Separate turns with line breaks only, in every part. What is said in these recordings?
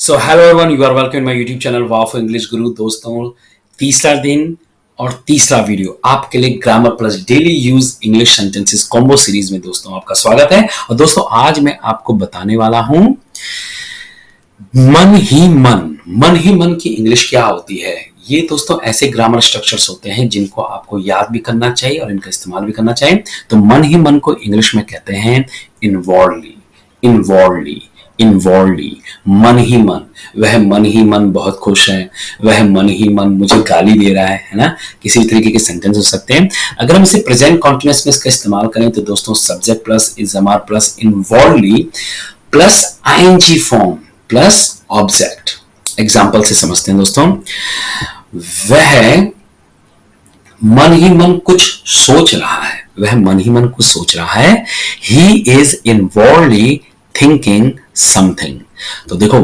So hello everyone, you are welcome in my YouTube channel wow for English Guru. दोस्तों, तीसरा दिन और तीसरा वीडियो आपके लिए grammar plus daily use English sentences combo series में दोस्तों आपका स्वागत है। और दोस्तों, आज मैं आपको बताने वाला हूं मन ही मन की इंग्लिश क्या होती है। ये दोस्तों ऐसे ग्रामर स्ट्रक्चर्स होते हैं जिनको आपको याद भी करना चाहिए और इनका इस्तेमाल भी करना चाहिए। तो मन ही मन को इंग्लिश में कहते हैं इनवॉल्वली। मन ही मन, वह मन ही मन बहुत खुश है, वह मन ही मन मुझे गाली दे रहा है ना। किसी तरीके के सेंटेंस हो सकते हैं। अगर हम इसे प्रेजेंट कॉन्टिन्यूअस में इसका इस्तेमाल करें तो दोस्तों subject plus is am are plus inwardly plus ING form plus object. Example से समझते हैं दोस्तों। वह मन ही मन कुछ सोच रहा है, वह मन ही मन कुछ सोच रहा है। He is inwardly thinking something. तो देखो,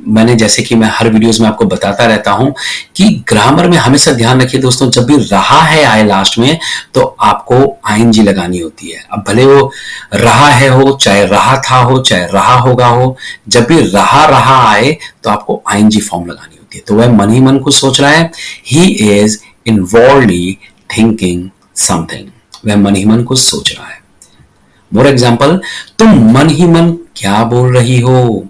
मैंने जैसे कि मैं हर वीडियोस में आपको बताता रहता हूं कि ग्रामर में हमेशा ध्यान रखिए दोस्तों, जब भी रहा है आए लास्ट में तो आपको आईएनजी लगानी होती है। अब भले वो रहा है हो, चाहे रहा था हो, चाहे रहा होगा हो, जब भी रहा आए तो आपको आईएनजी फॉर्म लगानी होती है। तो वह मन ही मन को सोच रहा है। He is inwardly thinking something. वह मन ही मन को सोच रहा है। मोर एग्जाम्पल, तुम मन ही मन क्या बोल रही हो।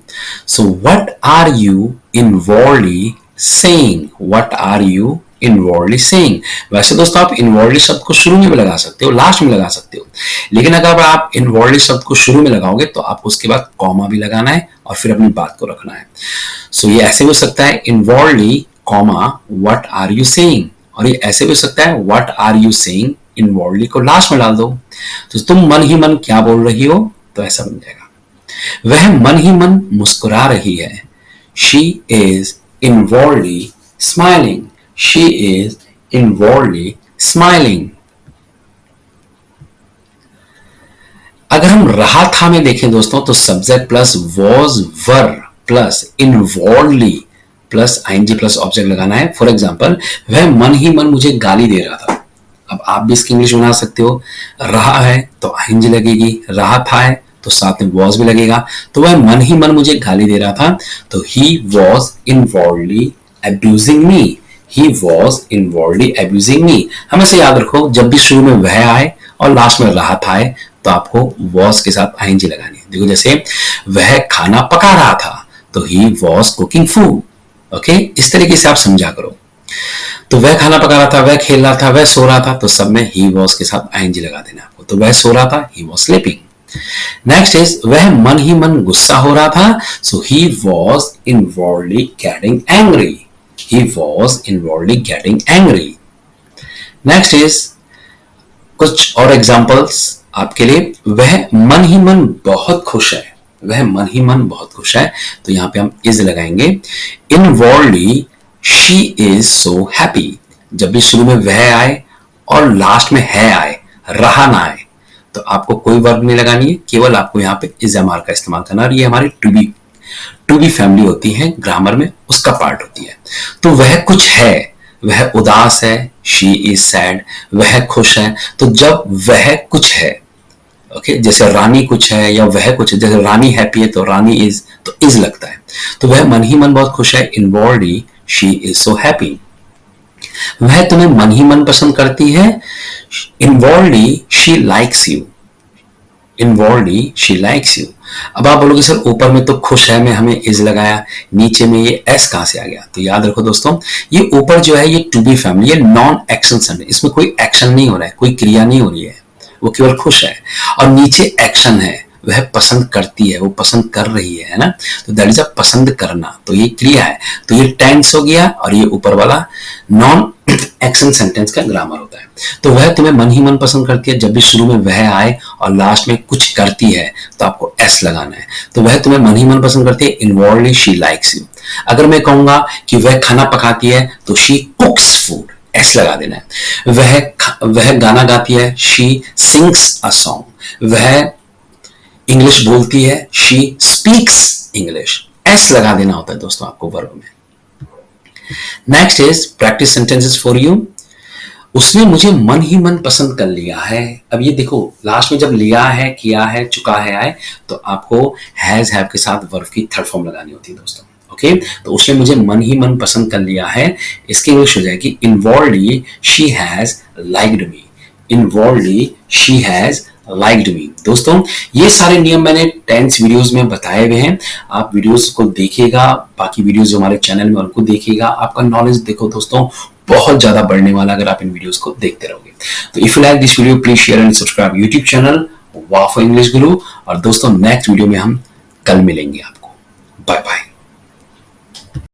So what are you inwardly saying. What are you inwardly saying. वैसे दोस्तों आप इनवॉल्वली शब्द को शुरू में भी लगा सकते हो, लास्ट में लगा सकते हो, लेकिन अगर आप इनवॉल्वली शब्द को शुरू में लगाओगे तो आपको उसके बाद कॉमा भी लगाना है और फिर अपनी बात को रखना है। सो ये ऐसे हो सकता है inwardly comma what are you saying, और ये ऐसे भी हो सकता है what are you saying inwardly को लास्ट में डाल दो। तो तुम मन ही मन क्या बोल रही हो, तो ऐसा बन जाएगा। वह मन ही मन मुस्कुरा रही है। She is inwardly smiling. She is inwardly smiling. अगर हम रहा था में देखें दोस्तों तो subject plus was were plus inwardly plus ING plus object लगाना है। फॉर एग्जाम्पल, वह मन ही मन मुझे गाली दे रहा था। अब आप भी इसकी इंग्लिश बना सकते हो। रहा है तो आईएनजी लगेगी, रहा था है तो साथ में वॉज भी लगेगा। तो वह मन ही मन मुझे गाली दे रहा था, तो he was inwardly abusing me. He was inwardly abusing me. हमेशा याद रखो, जब भी शुरू में वह आए और लास्ट में रहा था है तो आपको वॉज के साथ आईएनजी लगानी है। देखो, जैसे वह खाना पका रहा था तो he was cooking food. Okay, इस तरीके से आप समझा करो। तो वह खाना पका रहा था, वह खेल रहा था, वह सो रहा था, तो सब में ही वॉज के साथ आईएनजी लगा देना आपको। तो वह सो रहा था, he was sleeping. Next is, वह मन ही मन गुस्सा हो रहा था। So he was inwardly getting angry. He was inwardly getting angry. Next is कुछ और एग्जांपल्स आपके लिए। वह मन ही मन बहुत खुश है। वह मन ही मन बहुत खुश है, तो यहां पे हम इज लगाएंगे। इनवॉल्वली शी इज सो हैप्पी। जब भी शुरू में वह आए और लास्ट में है आए, रहा ना आए, तो आपको कोई वर्ब नहीं लगानी है, केवल आपको यहाँ पे इज एम आर का इस्तेमाल करना है। और ये हमारी टू बी फैमिली होती है ग्रामर में, उसका पार्ट होती है। तो वह कुछ है, वह उदास है, शी इज सैड। वह खुश है, तो जब वह कुछ है, ओके, जैसे रानी कुछ है या वह कुछ है, जैसे रानी हैप्पी है तो रानी इज, तो इज लगता है। तो वह मन ही मन बहुत खुश है। Inwardly she is so happy. वह तुम्हें मन ही मन पसंद करती है। Inwardly she likes you. Inwardly she likes you. अब आप बोलोगे सर ऊपर में तो खुश है में हमें इज लगाया, नीचे में ये एस कहां से आ गया। तो याद रखो दोस्तों, ये ऊपर जो है ये टू बी फैमिली, ये नॉन एक्शन सेंटेंस, इसमें कोई एक्शन नहीं हो रहा है, कोई क्रिया नहीं हो रही है, वो केवल खुश है। और नीचे एक्शन है, वह पसंद करती है, वो पसंद कर रही है ना। तो दैट इज अ पसंद करना, तो ये क्रिया है, तो ये टेंस हो गया। और ये ऊपर वाला नॉन एक्शन सेंटेंस का ग्रामर होता है। तो वह तुम्हें मन ही मन पसंद करती है, जब भी शुरू में वह आए और लास्ट में कुछ करती है तो आपको एस लगाना है। तो वह तुम्हें मन ही मन पसंद करती है। Inwardly she likes you. अगर मैं कहूंगा कि वह खाना पकाती है तो शी कुक्स फूड, एस लगा देना है। वह गाना गाती है, शी सिंग्स अ सॉन्ग। वह इंग्लिश बोलती है, शी स्पीक्स इंग्लिश, एस लगा देना होता है दोस्तों आपको वर्ब में। Next is practice sentences for you. उसने मुझे मन ही मन पसंद कर लिया है। अब ये देखो, लास्ट में जब लिया है, किया है, चुका है, आए, तो आपको हैज हैव के साथ वर्ब की थर्ड फॉर्म लगानी होती है दोस्तों। ओके तो उसने मुझे मन ही मन पसंद कर लिया है, इसकी इंग्लिश हो जाएगी inwardly she has liked me. Inwardly she has liked me. दोस्तों ये सारे नियम मैंने टेंस वीडियोस में बताए हुए हैं, आप वीडियोस को देखिएगा, बाकी वीडियोस जो हमारे चैनल में उनको देखिएगा, आपका नॉलेज देखो दोस्तों बहुत ज्यादा बढ़ने वाला अगर आप इन वीडियोस को देखते रहोगे। तो if you like this video please share and subscribe YouTube channel वाह फॉर इंग्लिश गुरु। और दोस्तों नेक्स्ट वीडियो में हम कल मिलेंगे आपको। Bye bye.